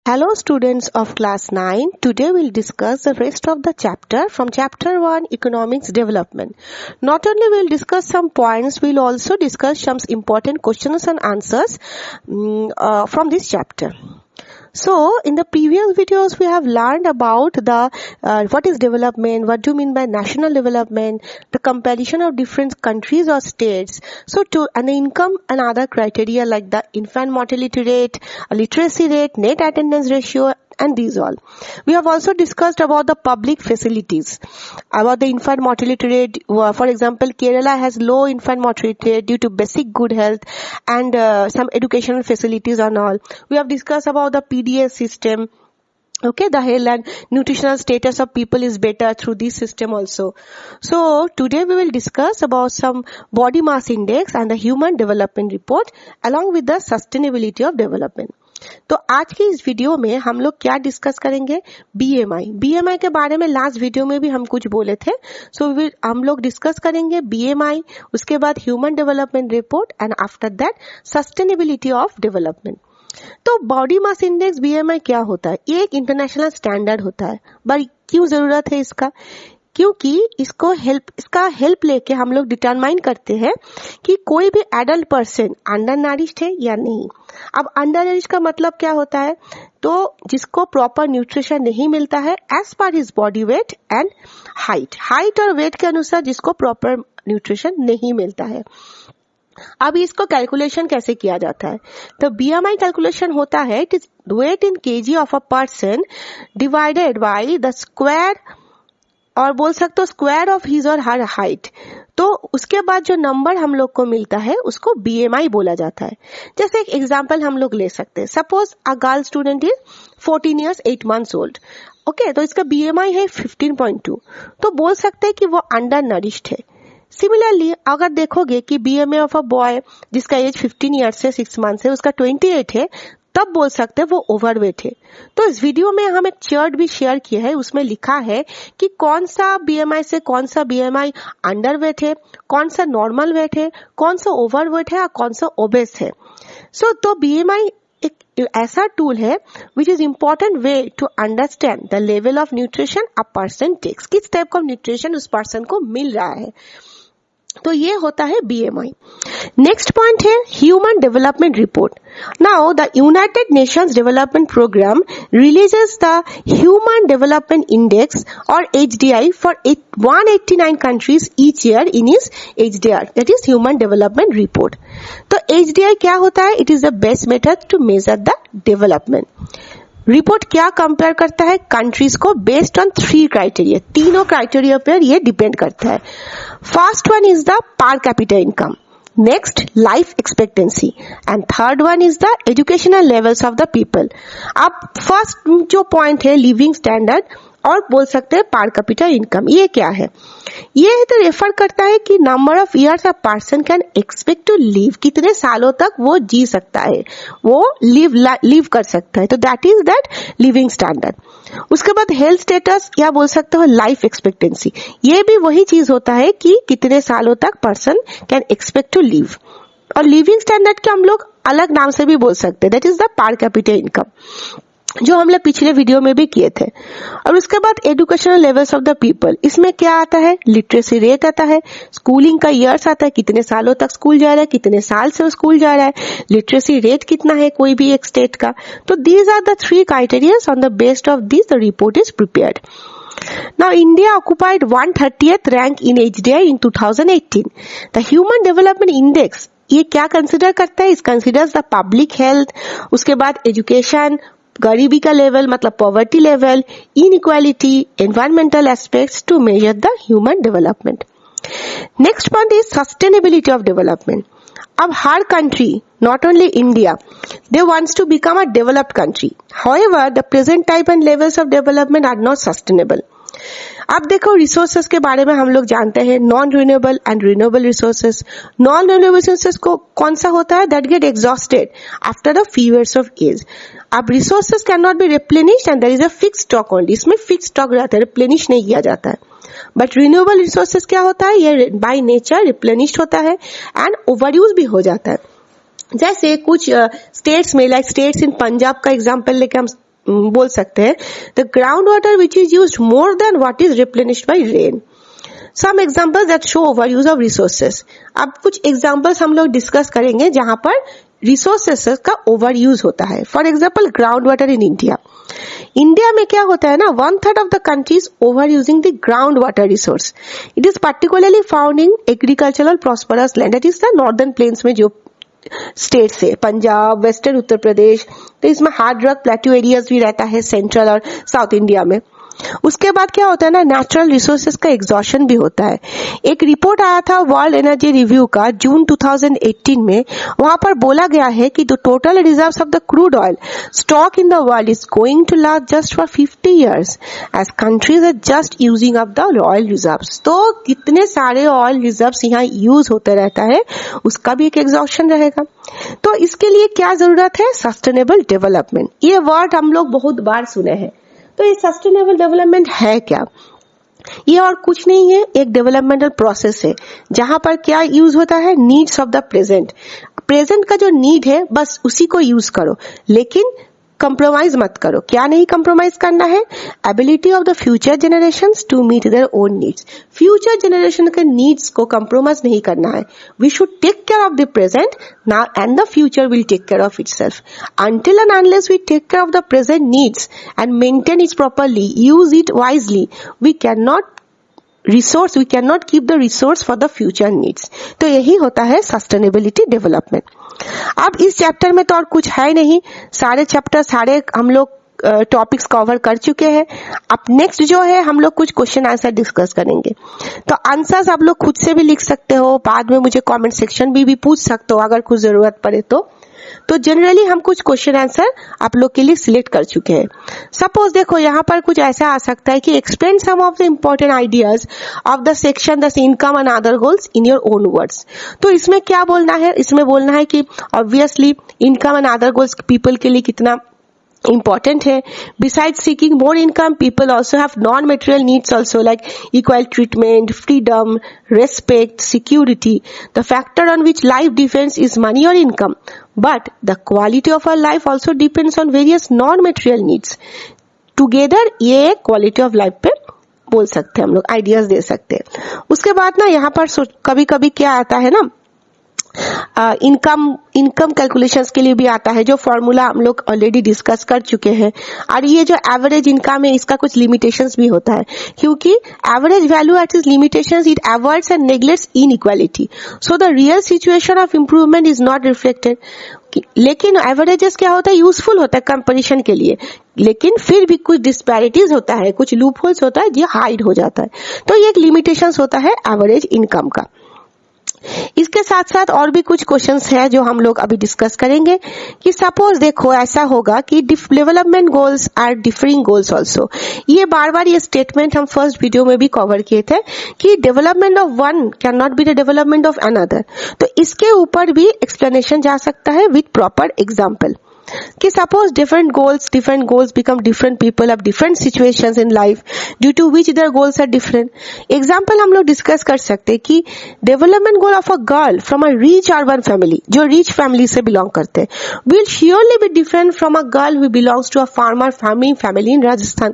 Hello students of class 9. Today we'll discuss the rest of the chapter from chapter 1 economics development. Not only we'll discuss some points, we'll also discuss some important questions and answers from this chapter. So in the previous videos we have learned about the what is development, what do you mean by national development, the comparison of different countries or states, and the income and other criteria like the infant mortality rate, literacy rate, net attendance ratio, and these all. We have also discussed about the public facilities, about the infant mortality rate. For example, Kerala has low infant mortality rate due to basic good health and some educational facilities and all. We have discussed about the PDS system. Okay, the health and nutritional status of people is better through this system also. So today we will discuss about some body mass index and the human development report along with the sustainability of development. तो आज की इस video में हम लोग क्या discuss करेंगे, BMI के बारे में लास्ट वीडियो में भी हम कुछ बोले थे. सो हम लोग डिस्कस करेंगे बीएमआई, उसके बाद human development report and after that sustainability of development. तो बॉडी मास इंडेक्स बीएमआई क्या होता है? ये एक इंटरनेशनल स्टैंडर्ड होता है. बट क्यों जरूरत है इसका? क्योंकि इसका हेल्प लेके हम लोग डिटरमाइन करते हैं कि कोई भी एडल्ट पर्सन अंडर नरिश्ड है या नहीं. अब अंडर नरिश्ड का मतलब क्या होता है? तो जिसको प्रॉपर न्यूट्रिशन नहीं मिलता है as per his body weight and height और वेट के अनुसार जिसको प्रॉपर न्यूट्रिशन नहीं मिलता है. अब इसको कैलकुलेशन कैसे किया जाता है? तो बीएमआई कैलकुलेशन होता है it is weight in KG of a person divided by the square, और बोल सकते हो स्क्वायर ऑफ हिज और हर हाइट. तो उसके बाद जो नंबर हम लोग को मिलता है उसको बीएमआई बोला जाता है. जैसे एक एग्जांपल हम लोग ले सकते हैं. Suppose a girl student is 14 years 8 months old. Okay, तो इसका बीएमआई है 15.2. तो बोल सकते हैं कि वो अंडर नरिश्ड है. सिमिलरली अगर देखोगे कि बीएमआई ऑफ अ बॉय जिसका एज 15 years से 6 months है उसका 28 है, तब बोल सकते हैं वो ओवरवेट है. तो इस वीडियो में हम एक चार्ट भी शेयर किया है, उसमें लिखा है कि कौन सा बीएमआई से कौन सा बीएमआई अंडरवेट है, कौन सा नॉर्मल वेट है, कौन सा ओवरवेट है और कौन सा ओबेस है. तो बीएमआई एक ऐसा टूल है which is important way to understand the level of nutrition a person takes. किस टाइप का न्यूट्रिशन उस पर्सन को मिल रहा है. तो ये होता है बीएमआई. नेक्स्ट पॉइंट है human development report. Now the United Nations development programme releases the human development index or HDI for 189 countries each year in its HDR, that is human development report. तो HDI क्या होता है? It is the best method to measure the development. Report क्या compare करता है? Countries को based on 3 criteria. तीनों criteria पर ये डिपेंड करता है. First one is the per capita income, next life expectancy and third one is the educational levels of the people. अब फर्स्ट जो पॉइंट है लिविंग स्टैंडर्ड और बोल सकते हैं पर कैपिटा इनकम. ये क्या है? ये तो रेफर करता है कि number of years a person can expect to live, कितने सालों तक वो जी सकता है, वो लिव कर सकता है. तो that is that living standard. उसके बाद हेल्थ स्टेटस या बोल सकते हो लाइफ एक्सपेक्टेंसी. ये भी वही चीज होता है कि कितने सालों तक person can expect to live. और लिविंग स्टैंडर्ड के हम लोग अलग नाम से भी बोल सकते हैं, that is the per capita income, जो हम लोग पिछले वीडियो में भी किए थे. और उसके बाद educational levels of the people. इसमें क्या आता है? लिटरेसी रेट आता है, स्कूलिंग का ईयर्स आता है, कितने सालों तक स्कूल जा रहा है, कितने साल से स्कूल जा रहा है, लिटरेसी रेट कितना है कोई भी एक स्टेट का. तो these are the 3 criteria on the based of this the report is prepared. Now India occupied 130th rank in HDI in 2018. The Human Development Index ये क्या कंसिडर करता है? इस कंसिडर्स द पब्लिक हेल्थ, उसके बाद education, गरीबी का level मतलब poverty level, inequality, environmental aspects to measure the human development. Next point is sustainability of development. अब हर country, not only India, they wants to become a developed country. However, the present type and levels of development are not sustainable. अब देखो resources के बारे में हम लोग जानते हैं, non renewable and renewable resources. Non renewable resources को कौन सा होता है? That get exhausted after the few years of age. अब resources can not be replenished and there is a fixed stock only. इसमें फिक्स्ड स्टॉक रहता है, replenish नहीं किया जाता है. बट रिन्यूएबल रिसोर्सेस क्या होता है? ये बाय नेचर रिप्लेनिश्ड होता है एंड ओवर यूज भी हो जाता है. जैसे कुछ स्टेट्स में, लाइक स्टेट्स इन पंजाब का एग्जांपल लेके हम बोल सकते हैं the ground water which is used more than what is replenished by rain. Some examples that show over use of resources. अब कुछ एग्जांपल्स हम लोग डिस्कस करेंगे जहां पर रिसोर्सेस का ओवर यूज होता है. For example ground water in India. India में क्या होता है ना, 1/3 of the country is over using the ground water resource. It is particularly found in agricultural prosperous land, that is the northern plains में जो states है, Punjab, western Uttar Pradesh, तो इसमें हार्ड रॉक प्लेट्यू एरियाज भी रहता है सेंट्रल और साउथ इंडिया में. उसके बाद क्या होता है ना, नेचुरल रिसोर्सेज का एग्जॉशन भी होता है. एक रिपोर्ट आया था वर्ल्ड एनर्जी रिव्यू का जून 2018 में. वहां पर बोला गया है कि the total reserves of the crude oil stock in the world is going to last just for 50 years as countries are just using up the oil reserves. तो कितने सारे ऑयल रिजर्व्स यहाँ यूज होते रहता है, उसका भी एक एग्जॉशन रहेगा. तो इसके लिए क्या जरूरत है, सस्टेनेबल डेवलपमेंट. ये वर्ड हम लोग बहुत बार सुने हैं. तो ये सस्टेनेबल डेवलपमेंट है क्या, ये और कुछ नहीं है, एक डेवलपमेंटल प्रोसेस है जहां पर क्या यूज होता है, needs of the present. Present का जो नीड है बस उसी को यूज करो, लेकिन कंप्रोमाइज मत करो. क्या नहीं कंप्रोमाइज करना है, ability of the future generations to meet their own needs. Future generation के नीड्स को कंप्रोमाइज नहीं करना है. We should take care of the present now and the future will take care of itself. Until and unless we take care of the present needs and maintain it properly, use it wisely, we cannot keep the resource for the future needs. तो यही होता है sustainability development. अब इस chapter में तो और कुछ है नहीं, सारे चैप्टर सारे हम लोग टॉपिक्स कवर कर चुके हैं. अब नेक्स्ट जो है हम लोग कुछ क्वेश्चन आंसर डिस्कस करेंगे. तो आंसर्स आप लोग खुद से भी लिख सकते हो, बाद में मुझे कमेंट सेक्शन भी पूछ सकते हो अगर कुछ जरूरत पड़े तो जनरली हम कुछ क्वेश्चन आंसर आप लोग के लिए सिलेक्ट कर चुके हैं. सपोज देखो यहाँ पर कुछ ऐसा आ सकता है कि explain some of the important ideas of the section the income and other goals in your own words. तो इसमें क्या बोलना है, इसमें बोलना है कि obviously income and other goals people के लिए कितना important है. Besides seeking more income, people also have non-material needs also like equal treatment, freedom, respect, security. The factor on which life depends is money or income. But the quality of our life also depends on various non-material needs. Together ये quality of life पे बोल सकते हैं हम लोग, ideas दे सकते हैं. उसके बाद ना यहाँ पर कभी कभी क्या आता है ना, इनकम कैलकुलेशंस के लिए भी आता है, जो फॉर्मूला हम लोग ऑलरेडी डिस्कस कर चुके हैं. और ये जो एवरेज इनकम है इसका कुछ लिमिटेशंस भी होता है, क्योंकि average value at is limitations it avoids and neglects inequality. So the real situation of improvement is not reflected. लेकिन एवरेजेस क्या होता है, यूजफुल होता है कंपैरिजन के लिए, लेकिन फिर भी कुछ डिस्पैरिटीज होता है, कुछ लूप होल्स होता है जो हाइड हो जाता है. तो ये एक लिमिटेशंस होता है एवरेज इनकम का. इसके साथ साथ और भी कुछ क्वेश्चंस है जो हम लोग अभी डिस्कस करेंगे. कि सपोज देखो ऐसा होगा कि development goals are differing goals also. ये बार बार ये स्टेटमेंट हम फर्स्ट वीडियो में भी कवर किए थे कि development of one can not be the development of another. तो इसके ऊपर भी एक्सप्लेनेशन जा सकता है विथ प्रॉपर एग्जाम्पल. कि suppose different goals become different people have different situations in life due to which their goals are different. Example हम लोग डिस्कस कर सकते हैं कि development goal of a girl from a rich urban family, जो rich family से belong करते हैं, will surely be different from a girl who belongs to a farmer family in Rajasthan.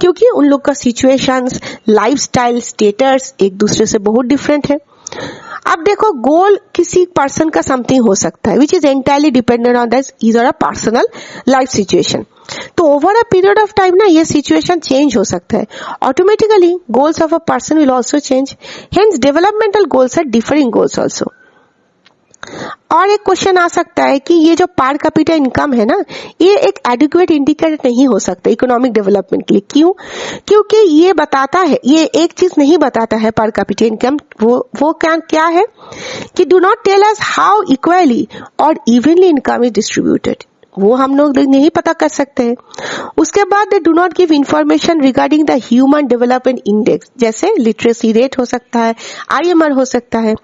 क्योंकि उन लोग का सिचुएशंस, लाइफस्टाइल, स्टेटस एक दूसरे से बहुत डिफरेंट है. अब देखो गोल किसी पर्सन का समथिंग हो सकता है which is entirely dependent on this is our personal life situation. तो over a period of time ना ये सिचुएशन चेंज हो सकता है. Automatically goals of a person will also change. Hence developmental goals are differing goals also. और एक question आ सकता है कि ये जो पर कैपिटा इनकम है ना, ये एक एडिक्वेट इंडिकेटर नहीं हो सकता इकोनॉमिक डेवलपमेंट के लिए. क्यों? क्योंकि ये बताता है, ये एक चीज नहीं बताता है पर कैपिटा इनकम. वो क्या है कि do not tell us how equally और इवनली इनकम इज डिस्ट्रीब्यूटेड. वो हम लोग नहीं पता कर सकते हैं. उसके बाद they do not give information regarding the human development index, जैसे लिटरेसी रेट हो सकता है, IMR हो सकता है.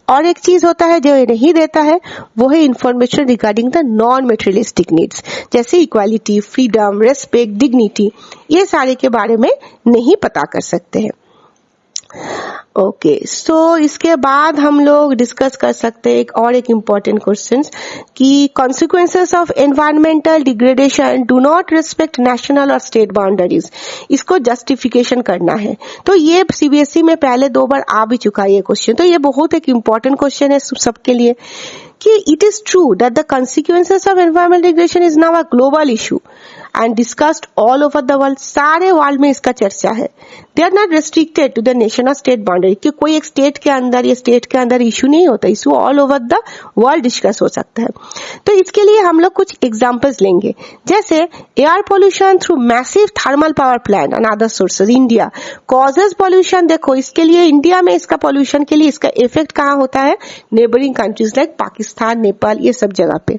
और एक चीज होता है जो ये नहीं देता है, वो है information regarding the non materialistic needs, जैसे इक्वालिटी, फ्रीडम, रेस्पेक्ट, डिग्निटी. ये सारे के बारे में नहीं पता कर सकते हैं. ओके, सो इसके बाद हम लोग डिस्कस कर सकते हैं एक इम्पोर्टेंट क्वेश्चन कि consequences of environmental degradation do not respect national और स्टेट बाउंड्रीज। इसको जस्टिफिकेशन करना है। तो ये सीबीएसई में पहले 2 बार आ भी चुका है ये क्वेश्चन, तो ये बहुत एक इम्पोर्टेंट क्वेश्चन है सबके लिए कि it is true that the consequences of environmental degradation is now a global issue and discussed all over the world. सारे वर्ल्ड में इसका चर्चा है। They are not restricted to the nation और स्टेट बाउंड्री, कि कोई एक स्टेट के अंदर या स्टेट के अंदर इशू नहीं होता, issue all over the world discuss हो सकता है। तो इसके लिए हम लोग कुछ एग्जांपल्स लेंगे, जैसे air pollution through massive thermal power plant and other sources. India causes pollution, देखो इसके लिए इंडिया में इसका पोल्यूशन के लिए इसका इफेक्ट कहाँ होता है, neighbouring countries like Pakistan, Nepal, ये सब जगह पे।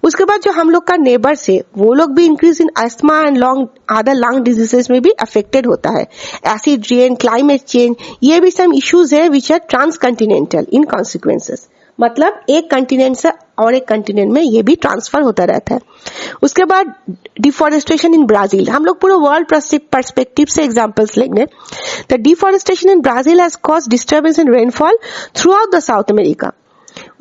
उसके बाद जो हम लोग का नेबर्स है वो लोग भी increase in asthma and other lung diseases में भी अफेक्टेड होता है। एसिड रेन, क्लाइमेट चेंज, ये भी सम इश्यूज है विच आर ट्रांसकंटिनेंटल इन कॉन्सिक्वेंसेस। मतलब एक कंटिनेंट से और एक कंटिनेंट में ये भी ट्रांसफर होता रहता है। उसके बाद डिफॉरेस्टेशन इन ब्राजील, हम लोग पूरे वर्ल्ड पर्सपेक्टिव से एग्जांपल्स लेंगे। The deforestation in Brazil has caused disturbance in rainfall throughout the south America.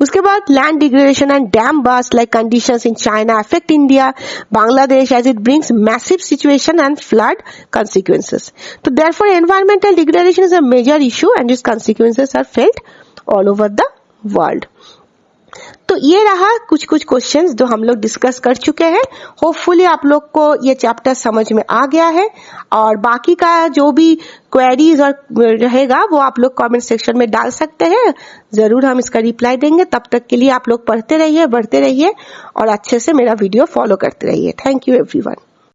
उसके बाद land degradation and dam burst like conditions in China affect India, Bangladesh as it brings massive situation and flood consequences. तो therefore environmental degradation is a major issue and its consequences are felt all over the world. तो ये रहा कुछ questions जो हम लोग discuss कर चुके हैं। होपफुली आप लोग को ये चैप्टर समझ में आ गया है, और बाकी का जो भी क्वेरीज और रहेगा वो आप लोग कमेंट सेक्शन में डाल सकते हैं, जरूर हम इसका रिप्लाई देंगे। तब तक के लिए आप लोग पढ़ते रहिए, बढ़ते रहिए और अच्छे से मेरा वीडियो फॉलो करते रहिए। Thank you everyone.